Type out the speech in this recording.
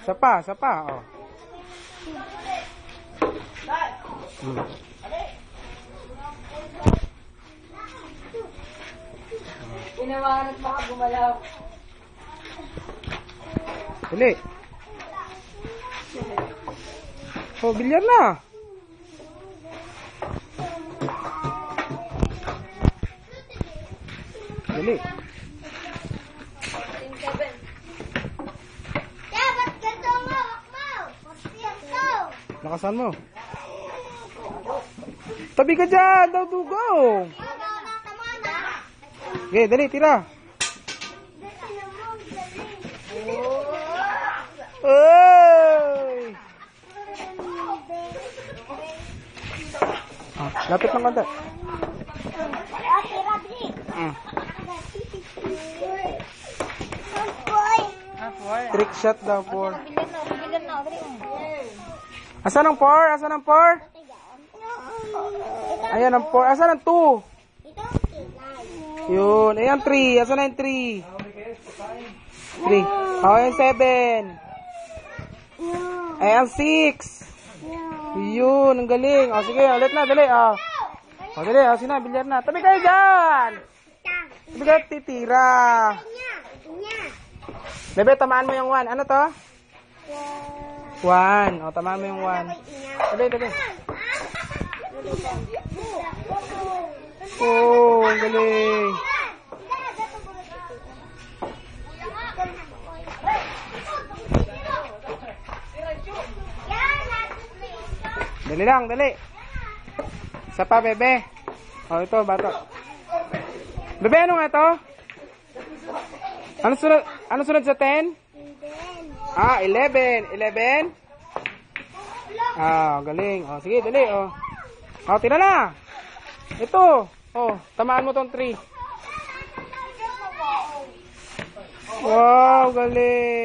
Isa pa, oh. Inawakan at baka gumalaw. Dali. Oh, bilyar na. Dali. Lakasan mo. Tabi ka dyan, daw dugo. Okay, dali, tira. Oy! Lapit ng konti. Trick shot daw, por. Asan ang 4? Asan ang 4? Ayan ang 4. Asan ang 2? Yun. Ayan 3. Asan na yung 3? 3. Oh, ayan 7. Ayan 6. Yun. Ang galing. O, sige. Ulit na. Dali. O, dali. O, sina. Bilyar na. Tabi kayo dyan. Tabi kayo titira. Bebe, tamaan mo yung 1. Ano to? 1. O, tamaan mo yung 1. Tabi, tabi. Oh, ang galing. Dali lang, dali. Isa pa, bebe. O, ito, bato. Bebe, ano nga ito? Ano sunod sa 10? 11. 11? Galing. O, sige, dali. O, tira na. Ito. Oh, tamaan mo tong 3. Wow, galing.